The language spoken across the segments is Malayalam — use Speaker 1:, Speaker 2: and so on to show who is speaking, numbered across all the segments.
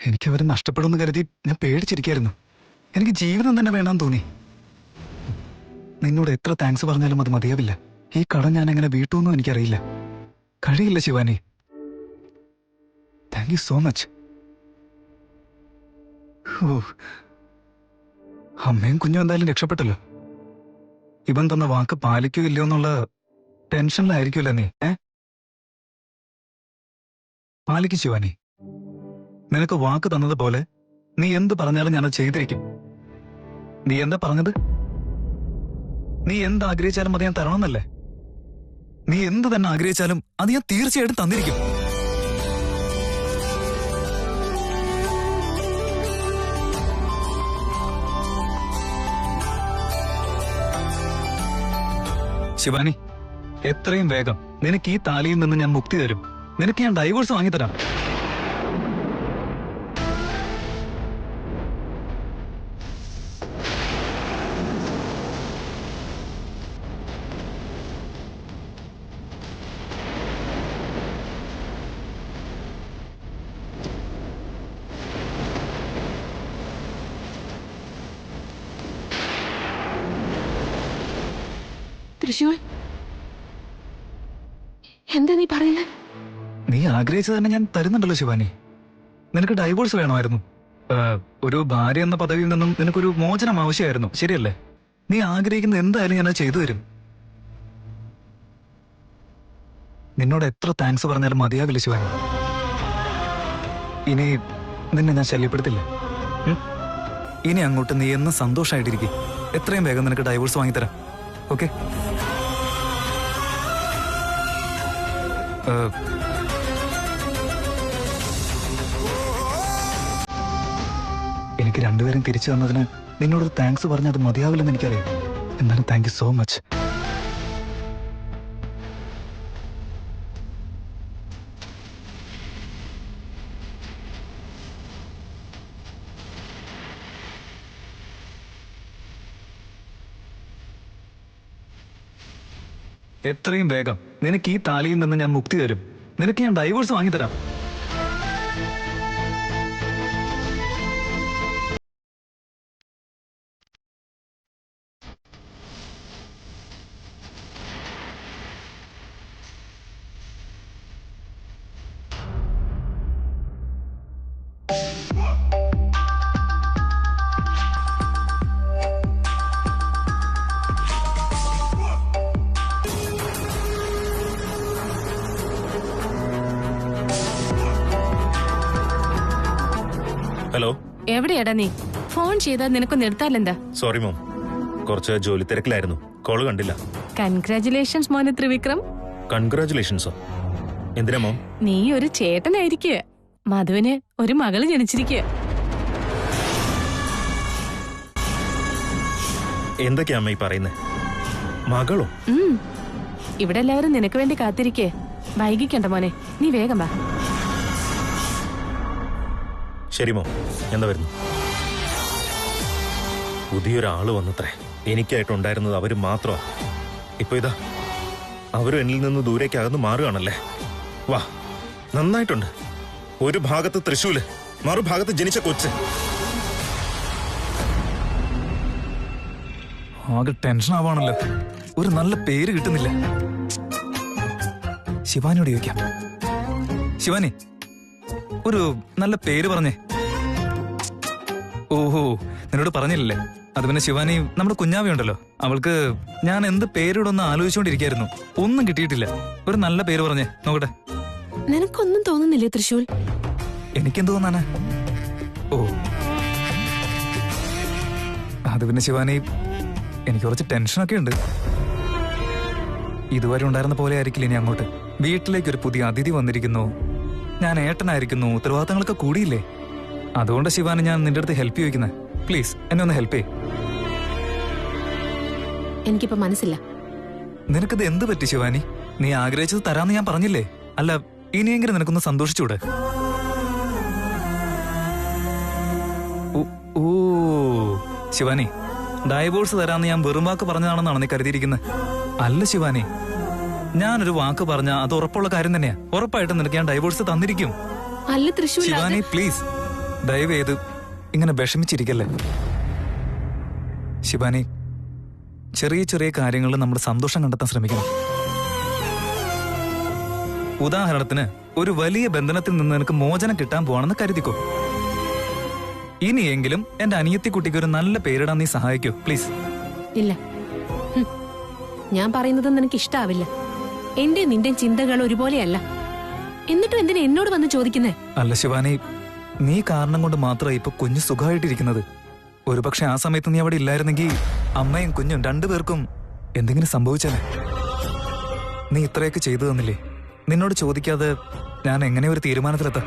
Speaker 1: എനിക്ക് അവരെ നഷ്ടപ്പെടുമെന്ന് കരുതി ഞാൻ പേടിച്ചിരിക്കായിരുന്നു. എനിക്ക് ജീവിതം തന്നെ വേണമെന്ന് തോന്നി. നിന്നോട് എത്ര താങ്ക്സ് പറഞ്ഞാലും അത് മതിയാവില്ല. ഈ കടം ഞാൻ എങ്ങനെ വീട്ടുമെന്നും എനിക്കറിയില്ല. കഴിയില്ല Shivani. Thank you so much. അമ്മയും കുഞ്ഞും എന്തായാലും രക്ഷപ്പെട്ടല്ലോ. ഇവൻ തന്ന വാക്ക് പാലിക്കോ ഇല്ലയോ എന്നുള്ള ടെൻഷനിലായിരിക്കുമല്ലോ നീ. പാലിക്കും ശിവാനി. നിനക്ക് വാക്ക് തന്നതുപോലെ നീ എന്ത് പറഞ്ഞാലും ഞാനത് ചെയ്തിരിക്കും. നീ എന്താ പറഞ്ഞത്? നീ എന്ത് ആഗ്രഹിച്ചാലും അത് ഞാൻ തരണമെന്നല്ലേ? നീ എന്ത് തന്നെ ആഗ്രഹിച്ചാലും അത് ഞാൻ തീർച്ചയായിട്ടും തന്നിരിക്കും. ശിവാനി, എത്രയും വേഗം നിനക്ക് ഈ താലിയിൽ നിന്ന് ഞാൻ മുക്തി തരും. നിനക്ക് ഞാൻ ഡൈവോഴ്സ് വാങ്ങിത്തരാം.
Speaker 2: തൃശ്ശൂർ, എന്താ നീ പറയുന്നത്?
Speaker 1: നീ ആഗ്രഹിച്ചത് തന്നെ ഞാൻ തരുന്നുണ്ടല്ലോ ശിവാനി. നിനക്ക് ഡൈവോഴ്സ് വേണമായിരുന്നു. ഒരു ഭാര്യ എന്ന പദവിയിൽ നിന്നും നിനക്കൊരു മോചനം ആവശ്യമായിരുന്നു, ശരിയല്ലേ? നീ ആഗ്രഹിക്കുന്ന എന്തായാലും ഞാനത് ചെയ്തു തരും. നിന്നോട് എത്ര താങ്ക്സ് പറഞ്ഞാലും മതിയാവില്ല ശിവാനി. ഇനി നിന്നെ ഞാൻ ശല്യപ്പെടുത്തില്ല. ഇനി അങ്ങോട്ട് നീ എന്ന് സന്തോഷമായിട്ടിരിക്കും. എത്രയും വേഗം നിനക്ക് ഡൈവോഴ്സ് വാങ്ങിത്തരാം. ഓക്കെ? എനിക്ക് രണ്ടുപേരും തിരിച്ചു തന്നതിന് നിന്നോട് താങ്ക്സ് പറഞ്ഞാൽ അത് മതിയാവില്ലെന്ന് എനിക്കറിയാം. എന്നാലും താങ്ക് യു സോ മച്ച്. എത്രയും വേഗം നിനക്ക് ഈ താലിയിൽ നിന്ന് ഞാൻ മുക്തി തരും. നിനക്ക് ഞാൻ ഡൈവോഴ്സ് വാങ്ങിത്തരാം.
Speaker 3: ഹലോ,
Speaker 2: എവിടെയാടാ നീ? ഫോൺ ചെയ്താൽ നിനക്കൊന്ന് എടുത്താലെന്താ?
Speaker 3: സോറി മോം, കുറച്ച് ജോലി തിരക്കിലായിരുന്നു. കോള് കണ്ടില്ല.
Speaker 2: കൺഗ്രാറ്റുലേഷൻസ് മോനെ ത്രിവിക്രം.
Speaker 3: കൺഗ്രാറ്റുലേഷൻസോ? എന്തിനാ മോം?
Speaker 2: നീ ഒരു ചേട്ടനായിരിക്കുക. മധുവിന് ഒരു മകള് ജനിച്ചിരിക്കുക.
Speaker 3: എന്തൊക്കെയാ അമ്മ ഈ പറയുന്നേ? മകളോ?
Speaker 2: ഇവിടെ എല്ലാവരും നിനക്ക് വേണ്ടി കാത്തിരിക്കേ. വൈകിക്കണ്ട മോനെ, നീ വേഗം വാ.
Speaker 3: ശരി മോം, എന്താ വരുന്നു? പുതിയൊരാള് വന്നത്രേ. എനിക്കായിട്ടുണ്ടായിരുന്നത് അവര് മാത്രമാ. ഇപ്പൊ ഇതാ അവരും എന്നിൽ നിന്ന് ദൂരേക്ക് അകന്ന് മാറുകയാണല്ലേ. വാ, നന്നായിട്ടുണ്ട്. ഒരു ഭാഗത്ത് തൃശ്ശൂല്, മറുഭാഗത്ത് ജനിച്ച കൊച്ച്.
Speaker 1: ആകെ ടെൻഷൻ ആവാണല്ലോ. ഒരു നല്ല പേര് കിട്ടുന്നില്ല. ശിവാനിയോട് ചോദിക്കാം. ശിവാനി, ഒരു നല്ല പേര് പറഞ്ഞേ. ഓഹോ, നിന്നോട് പറഞ്ഞില്ലല്ലേ? അത് പിന്നെ ശിവാനി, നമ്മുടെ കുഞ്ഞാവയുണ്ടല്ലോ, അവൾക്ക് ഞാൻ എന്ത് പേരിടൊന്ന് ആലോചിച്ചുകൊണ്ടിരിക്കായിരുന്നു. ഒന്നും കിട്ടിയിട്ടില്ല. ഒരു നല്ല പേര് പറഞ്ഞേ നോക്കട്ടെ.
Speaker 2: നിനക്കൊന്നും തോന്നുന്നില്ലേ തൃശ്ശൂർ?
Speaker 1: എനിക്കെന്ത് തോന്നാനാ? ഓ, അത് പിന്നെ ശിവാനി, എനിക്ക് കുറച്ച് ടെൻഷനൊക്കെ ഉണ്ട്. ഇതുവരെ ഉണ്ടായിരുന്ന പോലെ ആയിരിക്കില്ല ഇനി അങ്ങോട്ട്. വീട്ടിലേക്ക് ഒരു പുതിയ അതിഥി വന്നിരിക്കുന്നു. ഞാൻ ഏട്ടനായിരിക്കുന്നു. ഉത്തരവാദിത്തങ്ങളൊക്കെ കൂടിയില്ലേ? അതുകൊണ്ട് ശിവാനി, ഞാൻ നിന്റെ അടുത്ത് ഹെൽപ്പ് ചോദിക്കുന്നത്. പ്ലീസ് എന്നെ ഒന്ന് ഹെൽപ്പ് ചെയ്യ്.
Speaker 2: എനിക്കിപ്പോ മനസ്സില്ല.
Speaker 1: നിനക്കിത് എന്ത് പറ്റി ശിവാനി? നീ ആഗ്രഹിച്ചത് തരാന്ന് ഞാൻ പറഞ്ഞില്ലേ? അല്ല, ഇനിയെങ്കിലും നിനക്കൊന്ന് സന്തോഷിച്ചൂടെ? ഓ ശിവാനി, ഡൈവോഴ്സ് തരാന്ന് ഞാൻ വെറും വാക്ക് പറഞ്ഞതാണെന്നാണ് നീ കരുതിയിരിക്കുന്നത്? അല്ല ശിവാനി, ഞാനൊരു വാക്ക് പറഞ്ഞ അത് ഉറപ്പുള്ള കാര്യം തന്നെയാ. ഉറപ്പായിട്ടും നിനക്ക് ഞാൻ ഡൈവോഴ്സ് തന്നിരിക്കും.
Speaker 2: അല്ല തൃശ്ശൂർ,
Speaker 1: ശിവാനി പ്ലീസ്. ദയവ് ചെയ്ത് ഇങ്ങനെ വിഷമിച്ചിരിക്കല്ലേ ശിവാനി. ചെറിയ ചെറിയ കാര്യങ്ങളിൽ നമ്മൾ സന്തോഷം കണ്ടെത്താൻ ശ്രമിക്കണം. ഉദാഹരണത്തിന് ഒരു വലിയ ബന്ധനത്തിൽ നിന്ന് നിനക്ക് മോചനം കിട്ടാൻ പോവാണെന്ന് കരുതിക്കോ. ഇനിയെങ്കിലും എന്റെ അനിയത്തി കുട്ടിക്ക് ഒരു നല്ല പേരിടാൻ നീ സഹായിക്കോ പ്ലീസ്.
Speaker 2: ഇല്ല, ഞാൻ പറയുന്നത് നിനക്ക് ഇഷ്ടാവില്ല. എന്റെ നിന്റെ ചിന്തകൾ ഒരുപോലെയല്ല. എന്നിട്ടും എന്തിനാ എന്നോട് വന്ന് ചോദിക്കുന്നേ?
Speaker 1: അല്ല ശിവാനി, നീ കാരണം കൊണ്ട് മാത്രമാണ് ഇപ്പൊ കുഞ്ഞ് സുഖമായിട്ടിരിക്കുന്നത്. ഒരുപക്ഷെ ആ സമയത്ത് നീ അവിടെ ഇല്ലായിരുന്നെങ്കിൽ അമ്മയും കുഞ്ഞും രണ്ടുപേർക്കും എന്തെങ്കിലും സംഭവിച്ചേനെ. നീ ഇത്രയൊക്കെ ചെയ്തു തന്നില്ലേ? നിന്നോട് ചോദിക്കാതെ ഞാൻ എങ്ങനെ ഒരു തീരുമാനത്തിലെത്താം?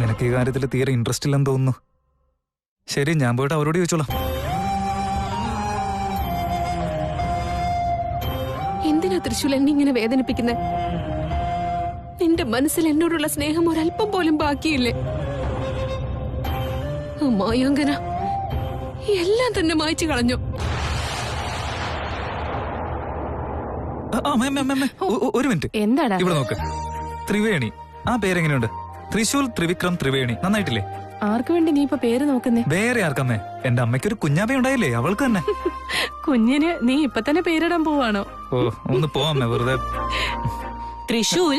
Speaker 1: നിനക്ക് ഈ കാര്യത്തിൽ തീരെ ഇൻട്രസ്റ്റ് ഇല്ലെന്ന് തോന്നുന്നു. ശരി, ഞാൻ പോയിട്ട് അവരോട് ചോദിച്ചോളാം.
Speaker 2: എന്തിനാ തൃശ്ശൂൽ എന്നെ ഇങ്ങനെ വേദനിപ്പിക്കുന്നേ? നിന്റെ മനസ്സിൽ എന്നോടുള്ള സ്നേഹം ഒരല്പം പോലും ബാക്കിയില്ലേ? മായാങ്കന എല്ലാം തന്നെ മായ്ച്ചു കളഞ്ഞു.
Speaker 1: ഒരു മിനിറ്റ്,
Speaker 2: എന്താടാ
Speaker 1: ഇവിടെ നോക്ക്. ത്രിവേണി, ആ പേരെങ്ങനെയുണ്ട്? തൃശൂൽ ത്രിവിക്രം ത്രിവേണി. നന്നായിട്ടില്ലേ?
Speaker 2: ആർക്കു വേണ്ടി നീ ഇപ്പൊ പേര് നോക്കുന്നേ?
Speaker 1: വേറെ ആർക്കമ്മേ? എന്റെ അമ്മയ്ക്കൊരു കുഞ്ഞാപ്പ ഉണ്ടായില്ലേ, അവൾക്ക് തന്നെ.
Speaker 2: കുഞ്ഞിന് നീ ഇപ്പൊ തന്നെ പേരിടാൻ പോവാണോ?
Speaker 1: ഓ, ഒന്ന് പോവാമ്മേ വെറുതെ.
Speaker 4: തൃശൂൽ,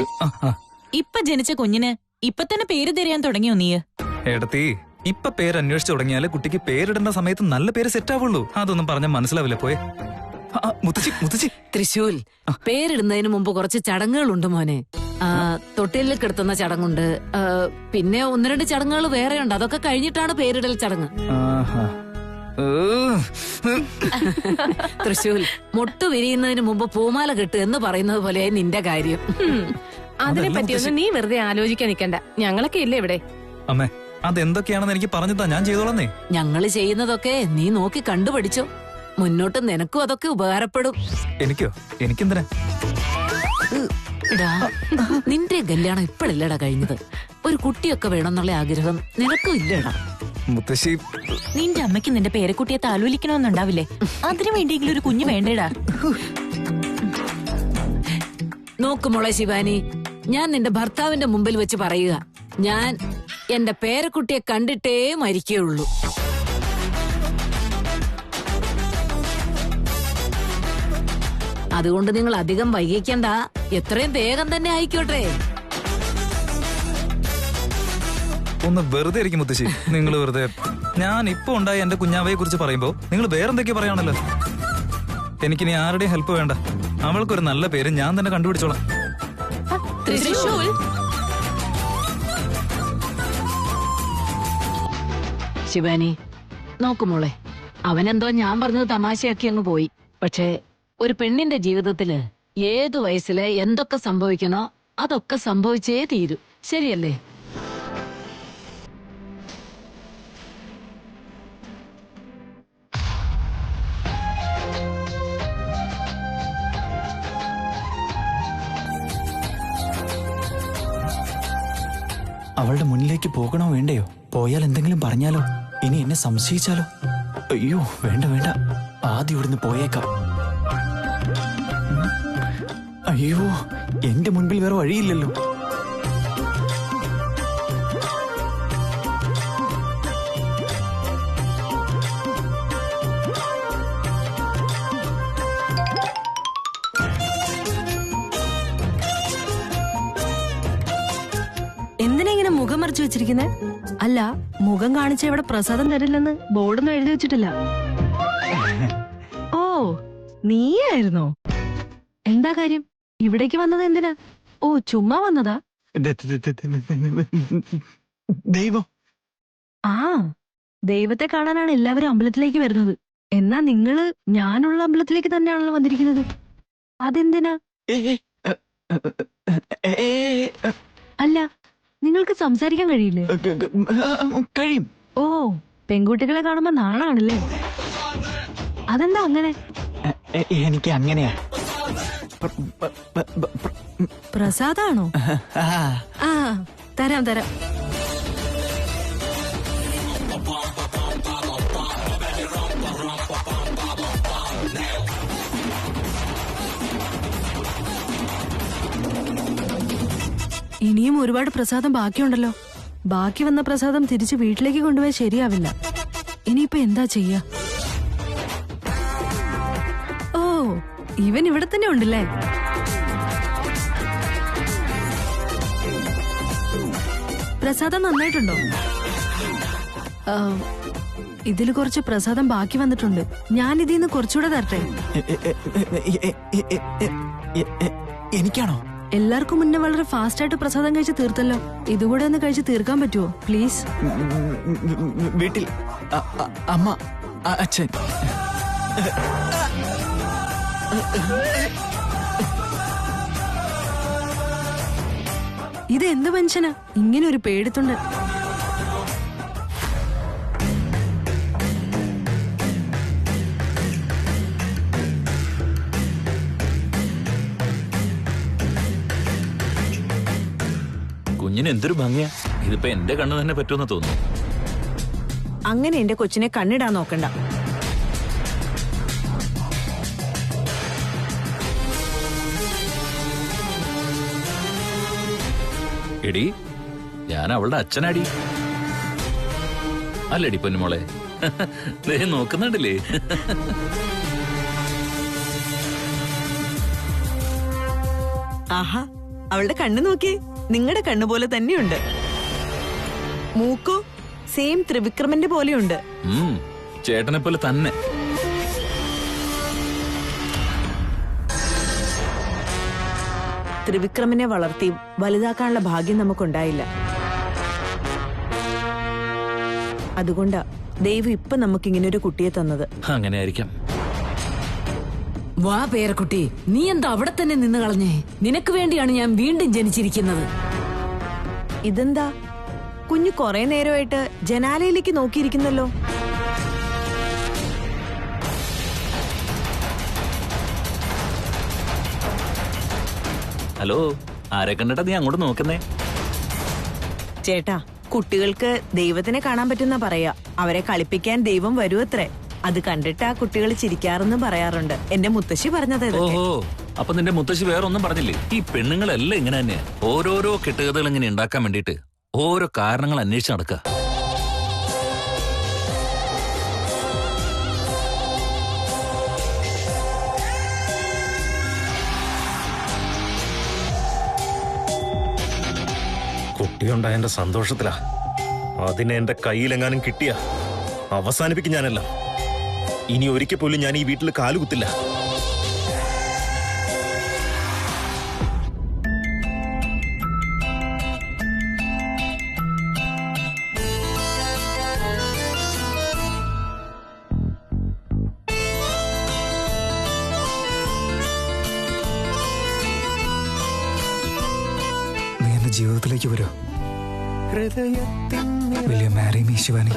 Speaker 4: ഇപ്പൊ ജനിച്ച കുഞ്ഞിന് ഇപ്പൊ തന്നെ പേര് തിരയാൻ തുടങ്ങിയോ നീ?
Speaker 1: ഏടത്തി, ഇപ്പൊ പേര് അന്വേഷിച്ചു തുടങ്ങിയാല് കുട്ടിക്ക് പേരിടേണ്ട സമയത്ത് നല്ല പേര് സെറ്റ് ആവുള്ളൂ. അതൊന്നും പറഞ്ഞാൽ മനസ്സിലാവില്ല. പോയെ മുത്തച്ചി.
Speaker 5: തൃശൂൽ, പേരിടുന്നതിന് മുമ്പ് കുറച്ച് ചടങ്ങുകളുണ്ട് മോനെ. തൊട്ടിലിൽ കിടത്തുന്ന ചടങ്ങുണ്ട്, പിന്നെ ഒന്ന് രണ്ട് ചടങ്ങുകൾ വേറെയുണ്ട്. അതൊക്കെ കഴിഞ്ഞിട്ടാണ് പേരിടൽ ചടങ്ങ്. തൃശൂൽ, മുട്ടു വിരിയുന്നതിന് മുമ്പ് പൂമാല കെട്ട് എന്ന് പറയുന്നത് പോലെ നിന്റെ കാര്യം.
Speaker 2: അതിനെ പറ്റിയൊന്നും നീ വെറുതെ ആലോചിക്കാൻ നിൽക്കണ്ട. ഞങ്ങളൊക്കെ ഇല്ലേ ഇവിടെ?
Speaker 1: അമ്മേ, അതെന്തൊക്കെയാണെന്ന് എനിക്ക് പറഞ്ഞതാ, ഞാൻ ചെയ്തോളന്നേ.
Speaker 5: ഞങ്ങള് ചെയ്യുന്നതൊക്കെ നീ നോക്കി കണ്ടുപഠിച്ചോ. മുന്നോട്ട് നിനക്കും അതൊക്കെ ഉപകാരപ്പെടും.
Speaker 1: എനിക്കോ? എനിക്കെന്തിനാ?
Speaker 5: എടാ, നിന്റെ കല്യാണം ഇപ്പോഴല്ലടാ കഴിഞ്ഞത്. ഒരു കുട്ടിയൊക്കെ വേണമെന്നുള്ള ആഗ്രഹം നിനക്കും ഇല്ലടാ.
Speaker 1: മുത്തശ്ശി,
Speaker 4: നിന്റെ അമ്മയ്ക്ക് നിന്റെ പേരക്കുട്ടിയെ താലോലിക്കണമെന്നുണ്ടാവില്ലേ? അതിനു വേണ്ടിയെങ്കിലും ഒരു കുഞ്ഞു വേണ്ടേടാ.
Speaker 5: നോക്കുമോളെ ശിവാനി, ഞാൻ നിന്റെ ഭർത്താവിന്റെ മുമ്പിൽ വെച്ച് പറയുക, ഞാൻ എന്റെ പേരക്കുട്ടിയെ കണ്ടിട്ടേ മരിക്കുകയുള്ളൂ. അതുകൊണ്ട് നിങ്ങൾ അധികം വൈകിക്കണ്ട, എത്രയും വേഗം തന്നെ ആയിക്കോട്ടെ.
Speaker 1: ഒന്ന് വെറുതെ ഇരിക്കും മുത്തശ്ശി. നിങ്ങൾ വെറുതെ. ഞാൻ ഇപ്പൊ ഉണ്ടായ എന്റെ കുഞ്ഞാവയെ കുറിച്ച് പറയുമ്പോ നിങ്ങൾ വേറെന്തൊക്കെയാ പറയാണല്ലോ. എനിക്കിനി ആരുടെയും ഹെൽപ്പ് വേണ്ട. അവൾക്കൊരു നല്ല പേര് ഞാൻ തന്നെ കണ്ടുപിടിച്ചോളാം.
Speaker 2: തൃശ്ശൂൽ,
Speaker 5: ശിവാനി, നോക്കുമോളെ, അവനെന്തോ ഞാൻ പറഞ്ഞത് തമാശയാക്കി അങ്ങ് പോയി. പക്ഷേ ഒരു പെണ്ണിന്റെ ജീവിതത്തില് ഏതു വയസ്സില് എന്തൊക്കെ സംഭവിക്കണോ അതൊക്കെ സംഭവിച്ചേ തീരൂ. ശരിയല്ലേ?
Speaker 6: അവളുടെ മുന്നിലേക്ക് പോകണോ വേണ്ടയോ? പോയാൽ എന്തെങ്കിലും പറഞ്ഞാലോ? ഇനി എന്നെ സംശയിച്ചാലോ? അയ്യോ, വേണ്ട വേണ്ട, ആദ്യം ഇവിടുന്ന് പോയേക്കാം. അയ്യോ, എന്റെ മുൻപിൽ വേറെ വഴിയില്ലല്ലോ.
Speaker 7: എന്തിനാ ഇങ്ങനെ മുഖം മറിച്ചു വെച്ചിരിക്കുന്നെ? അല്ല, മുഖം കാണിച്ച ഇവിടെ പ്രസാദം തരില്ലെന്ന് ബോർഡൊന്നും എഴുതി വെച്ചിട്ടില്ല. ഓ, നീയായിരുന്നോ? എന്താ കാര്യം? ഇവിടേക്ക് വന്നത് എന്തിനാ? ഓ, ചുമ്മാ വന്നതാ?
Speaker 6: ദൈവം.
Speaker 7: ആ, ദൈവത്തെ കാണാനാണ് എല്ലാവരും അമ്പലത്തിലേക്ക് വരുന്നത്. എന്നാ നിങ്ങള് ഞാനുള്ള അമ്പലത്തിലേക്ക് തന്നെയാണല്ലോ വന്നിരിക്കുന്നത്. അതെന്തിനാ? അല്ല, നിങ്ങൾക്ക് സംസാരിക്കാൻ കഴിയില്ലേ?
Speaker 6: കഴിയും.
Speaker 7: ഓ, പെൺകുട്ടികളെ കാണുമ്പോ നാണാണല്ലേ? അതെന്താ അങ്ങനെ?
Speaker 6: എനിക്ക് അങ്ങനെയാ.
Speaker 7: പ്രസാദാണോ? ആ, തരാം തരാം. ഇനിയും ഒരുപാട് പ്രസാദം ബാക്കിയുണ്ടല്ലോ. ബാക്കി വന്ന പ്രസാദം തിരിച്ച് വീട്ടിലേക്ക് കൊണ്ടുപോയാൽ ശരിയാവില്ല. ഇനിയിപ്പോ എന്താ ചെയ്യാ? ഓ, ഇവൻ ഇവിടെ തന്നെ ഉണ്ടല്ലേ? പ്രസാദം നന്നായിട്ടുണ്ടോ? ഇതിൽ കുറച്ച് പ്രസാദം ബാക്കി വന്നിട്ടുണ്ട്. ഞാൻ ഇതിന്ന് കുറച്ചുകൂടെ തരട്ടെ?
Speaker 6: എനിക്കാണോ?
Speaker 7: എല്ലാവർക്കും മുന്നേ വളരെ ഫാസ്റ്റ് ആയിട്ട് പ്രസാദം കഴിച്ച് തീർത്തല്ലോ. ഇതുകൂടെ ഒന്ന് കഴിച്ച് തീർക്കാൻ പറ്റുമോ പ്ലീസ്?
Speaker 6: വീട്ടിൽ അമ്മ, അച്ഛൻ.
Speaker 7: ഇത് എന്ത് മനുഷ്യനാ ഇങ്ങനെ ഒരു പേടിത്തുണ്ട്?
Speaker 8: കുഞ്ഞിന് എന്തൊരു ഭംഗിയാ. ഇതിപ്പോ എന്റെ കണ്ണ് തന്നെ പറ്റുമെന്ന് തോന്നുന്നു.
Speaker 9: അങ്ങനെ എന്റെ കൊച്ചിനെ കണ്ണിടാൻ നോക്കണ്ട.
Speaker 8: എടി, ഞാൻ അവളുടെ അച്ഛനാടി. അല്ലടി പൊന്നുമോളെ, ദേ നോക്കുന്നുണ്ടല്ലേ?
Speaker 9: ആഹാ, അവളുടെ കണ്ണ് നോക്കിയേ, നിങ്ങളുടെ കണ്ണ് പോലെ തന്നെയുണ്ട്. മൂക്കോ സെയിം ത്രിവിക്രമന്റെ പോലെയുണ്ട്.
Speaker 8: ചേട്ടനെ പോലെ തന്നെ.
Speaker 9: ത്രിവിക്രമനെ വളർത്തി വലുതാക്കാനുള്ള ഭാഗ്യം നമുക്കുണ്ടായില്ല. അതുകൊണ്ടാ ദൈവം ഇപ്പൊ നമുക്കിങ്ങനെ ഒരു കുട്ടിയെ തന്നത്.
Speaker 8: അങ്ങനെ ആയിരിക്കാം.
Speaker 5: വാ പേരക്കുട്ടി, നീ എന്താ അവിടെ തന്നെ നിന്ന് കളഞ്ഞേ? നിനക്ക് വേണ്ടിയാണ് ഞാൻ വീണ്ടും ജനിച്ചിരിക്കുന്നത്.
Speaker 9: ഇതെന്താ കുഞ്ഞു കുറെ നേരമായിട്ട് ജനാലയിലേക്ക് നോക്കിയിരിക്കുന്നല്ലോ.
Speaker 8: ഹലോ, ആരെ കണ്ടിട്ടാ നീ അങ്ങോട്ട് നോക്കുന്നേ?
Speaker 9: ചേട്ടാ, കുട്ടികൾക്ക് ദൈവത്തിനെ കാണാൻ പറ്റുന്ന പറയാ. അവരെ കളിപ്പിക്കാൻ ദൈവം വരുമത്രേ. അത് കണ്ടിട്ടാ കുട്ടികൾ ചിരിക്കാറെന്നും പറയാറുണ്ട്. എന്റെ മുത്തശ്ശി പറഞ്ഞത്.
Speaker 8: ഓഹോ, അപ്പൊ നിന്റെ മുത്തശ്ശി വേറൊന്നും പറഞ്ഞില്ലേ? ഈ പെണ്ണുങ്ങളെല്ലാം ഇങ്ങനെ തന്നെയാ. ഓരോരോ കെട്ടുകഥകൾ ഇങ്ങനെ ഉണ്ടാക്കാൻ വേണ്ടിട്ട് ഓരോ കാരണങ്ങൾ അന്വേഷിച്ച് നടക്കുക.
Speaker 3: കുട്ടിയുണ്ടായ എന്റെ സന്തോഷത്തിലാ. അതിനെ എന്റെ കയ്യിലെങ്ങാനും കിട്ടിയ അവസാനിപ്പിക്കും ഞാനല്ല. ഇനി ഒരിക്കൽ പോലും ഞാൻ ഈ വീട്ടിൽ കാലുകുത്തില്ല.
Speaker 1: നീ എന്റെ ജീവിതത്തിലേക്ക് വരൂ. Will you marry me, Shivani?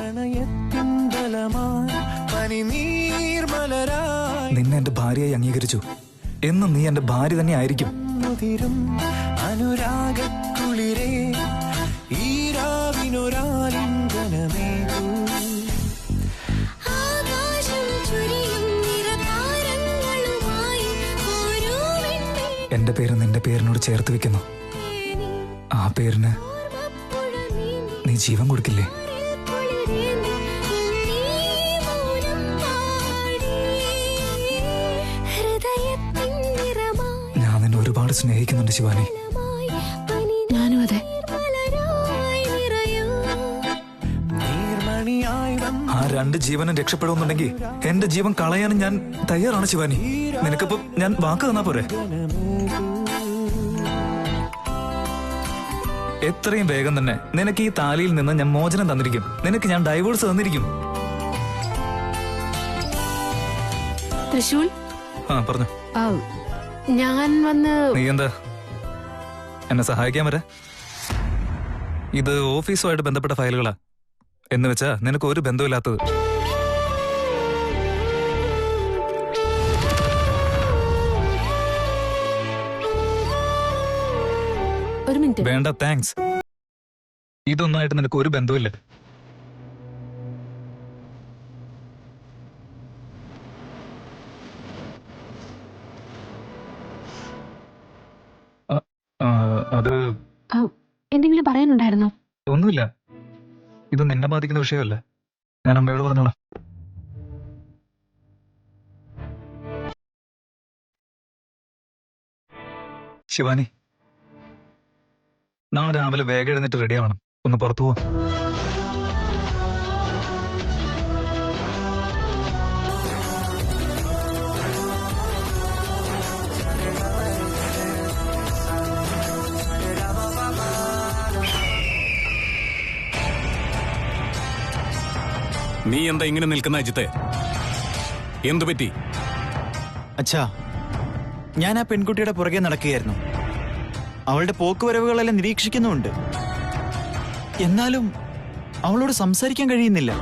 Speaker 1: നിന്നെ എന്റെ ഭാര്യയായി അംഗീകരിച്ചു. എന്നും നീ എന്റെ ഭാര്യ തന്നെ ആയിരിക്കും. എന്റെ പേര് നിന്റെ പേരിനോട് ചേർത്ത് വെക്കുന്നു. ആ പേരിന് നീ ജീവൻ കൊടുക്കില്ലേ? ഞാൻ നിന്നെ ഒരുപാട് സ്നേഹിക്കുന്നുണ്ട് ശിവാനി.
Speaker 7: ഞാനും അതെ.
Speaker 1: ആ രണ്ട് ജീവനും രക്ഷപ്പെടുമെന്നുണ്ടെങ്കിൽ എന്റെ ജീവൻ കളയാനും ഞാൻ തയ്യാറാണ് ശിവാനി. നിനക്കിപ്പോ ഞാൻ വാക്ക് തന്നാ പോരെ? എത്രയും വേഗം തന്നെ നിനക്ക് ഈ താലിയിൽ നിന്ന് ഞാൻ മോചനം തന്നിരിക്കും. നിനക്ക് ഞാൻ ഡൈവോഴ്സ് തന്നിരിക്കും.
Speaker 2: തൃശൂൽ,
Speaker 1: പറഞ്ഞു.
Speaker 2: ഞാൻ വന്ന്
Speaker 1: നീ എന്താ എന്നെ സഹായിക്കാൻ വരെ? ഇത് ഓഫീസുമായിട്ട് ബന്ധപ്പെട്ട ഫയലുകളാ. എന്ന് വെച്ചാ നിനക്ക് ഒരു ബന്ധമില്ലാത്തത്.
Speaker 2: ഒരു മിനിറ്റ്.
Speaker 1: വേണ്ട, താങ്ക്സ്. ഇതൊന്നായിട്ട് നിനക്ക് ഒരു ബന്ധമില്ല. അത് ഇത് നിന്നെ ബാധിക്കുന്ന വിഷയമല്ല. ഞാൻ അമ്മയോട് പറഞ്ഞോളാം. ശിവാനി, നാളെ രാവിലെ വേഗം എഴുന്നിട്ട് റെഡി ആവണം. ഒന്ന് പുറത്തു പോവാം.
Speaker 10: നീ എന്താ ഇങ്ങനെ നിൽക്കുന്ന അജിത്തെ? എന്തു പറ്റി?
Speaker 6: അച്ഛാ, ഞാൻ ആ പെൺകുട്ടിയുടെ പുറകെ നടക്കുകയായിരുന്നു. അവളുടെ പോക്കുവരവുകളെല്ലാം നിരീക്ഷിക്കുന്നുമുണ്ട്. എന്നാലും അവളോട് സംസാരിക്കാൻ കഴിയുന്നില്ല.